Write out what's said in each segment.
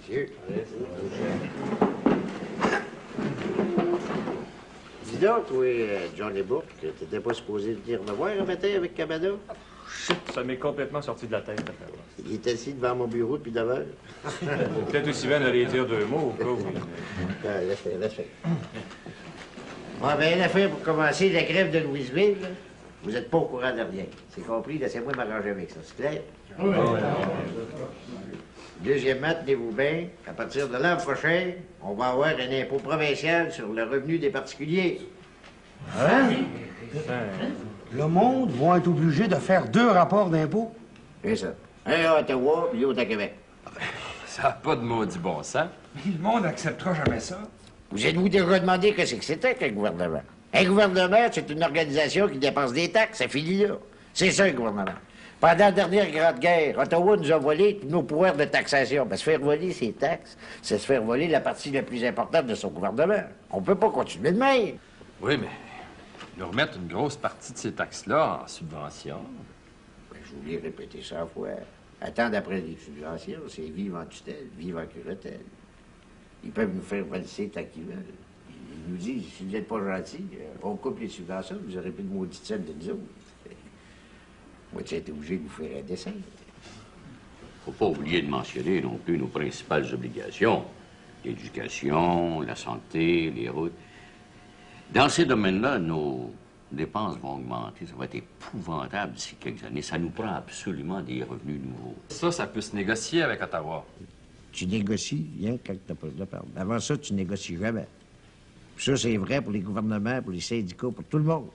Monsieur. Dis donc, toi, Johnny Bourque, t'étais pas supposé venir me voir un matin avec Camada? Ça m'est complètement sorti de la tête, cette affaire-là. Il est assis devant mon bureau depuis 9 heures. Peut-être aussi bien aller dire 2 mots, au cas où. Laisse faire, laisse faire. Ah, ben, l'affaire pour commencer, la grève de Louisville, là, vous n'êtes pas au courant de rien. C'est compris? Laissez-moi m'arranger avec ça, c'est clair? Oui. Deuxièmement, tenez-vous bien, à partir de l'an prochain, on va avoir un impôt provincial sur le revenu des particuliers. Hein? Le monde va être obligé de faire 2 rapports d'impôts? C'est ça. Un à Ottawa, puis l'autre à Québec. Ça n'a pas de maudit bon sens. Mais le monde n'acceptera jamais ça. Vous êtes-vous déjà demandé que c'était qu'un gouvernement? Un gouvernement, c'est une organisation qui dépense des taxes, ça finit là. C'est ça, un gouvernement. Pendant la dernière grande guerre, Ottawa nous a volé tous nos pouvoirs de taxation. Ben, se faire voler ses taxes, c'est se faire voler la partie la plus importante de son gouvernement. On peut pas continuer de même. Oui, mais nous remettre une grosse partie de ces taxes-là en subvention. Ben, je vous l'ai répété 100 fois. Attendre après les subventions, c'est vivre en tutelle, vivre en curatelle. Ils peuvent nous faire valser tant qu'ils veulent. Ils nous disent, si vous n'êtes pas gentils, on coupe les subventions, vous n'aurez plus de maudite scène de nous autres. Moi, tu es obligé de vous faire un dessin. Faut pas oublier de mentionner non plus nos principales obligations. L'éducation, la santé, les routes. Dans ces domaines-là, nos dépenses vont augmenter. Ça va être épouvantable d'ici quelques années. Ça nous prend absolument des revenus nouveaux. Ça peut se négocier avec Ottawa. Tu négocies rien quand tu n'as pas de perdre. Avant ça, tu négocies jamais. Puis ça, c'est vrai pour les gouvernements, pour les syndicats, pour tout le monde.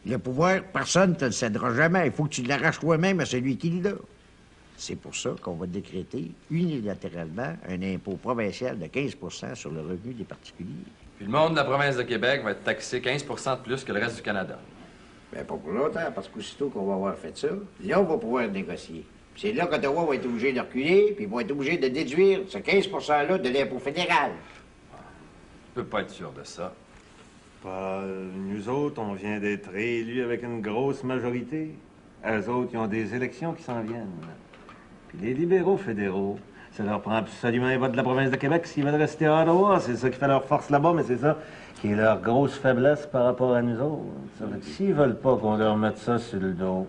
Le pouvoir, personne ne te le cédera jamais. Il faut que tu l'arraches toi-même à celui qui l'a. C'est pour ça qu'on va décréter unilatéralement un impôt provincial de 15 sur le revenu des particuliers. Puis le monde de la province de Québec va être taxé 15 de plus que le reste du Canada. Bien, pas pour longtemps, parce qu'aussitôt qu'on va avoir fait ça, là, on va pouvoir négocier. Puis c'est là qu'Ottawa va être obligé de reculer, puis ils vont être obligés de déduire ce 15 %-là de l'impôt fédéral. Je peux pas être sûr de ça. Paul, nous autres, on vient d'être réélus avec une grosse majorité. Eux autres, ils ont des élections qui s'en viennent. Puis les libéraux fédéraux, ça leur prend absolument les votes de la province de Québec s'ils veulent rester à Ottawa. C'est ça qui fait leur force là-bas, mais c'est ça qui est leur grosse faiblesse par rapport à nous autres. Ça fait que s'ils veulent pas qu'on leur mette ça sur le dos,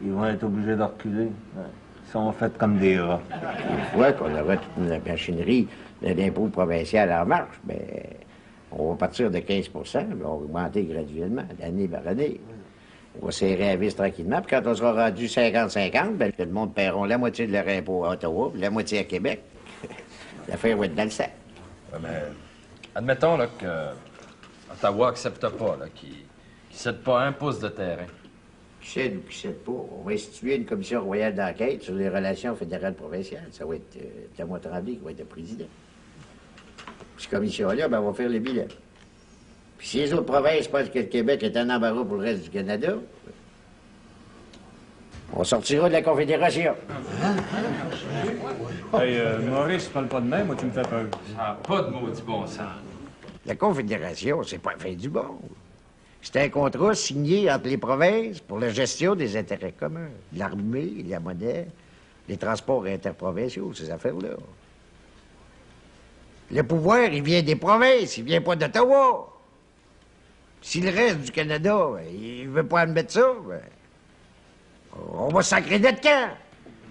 ils vont être obligés de reculer. Ils sont faits comme des rats. Une fois qu'on aura toute la machinerie de l'impôt provincial en marche, bien, on va partir de 15 puis on va augmenter graduellement, d'année par année. On va serrer la vis tranquillement, puis quand on sera rendu 50-50, bien, le monde paieront la moitié de leur impôt à Ottawa, puis la moitié à Québec. L'affaire va être dans le sac. Ouais, mais admettons là, que Ottawa accepte pas, qu'ils ne cèdent pas un pouce de terrain. Qui cède ou qui cède pas, on va instituer une commission royale d'enquête sur les relations fédérales-provinciales. Ça va être Thomas Tremblay qui va être le président. Cette commission-là, ben, on va faire le bilan. Puis si les autres provinces pensent que le Québec est un embarras pour le reste du Canada, on sortira de la Confédération. Hey, Maurice, parle pas de même, moi, tu me fais peur. Ça n'a pas de maudit bon sens. La Confédération, c'est pas la fin du monde. C'est un contrat signé entre les provinces pour la gestion des intérêts communs. L'armée, la monnaie, les transports interprovinciaux, ces affaires-là. Le pouvoir, il vient des provinces, il vient pas d'Ottawa. Si le reste du Canada, il veut pas admettre ça, ben, on va sacrer notre camp.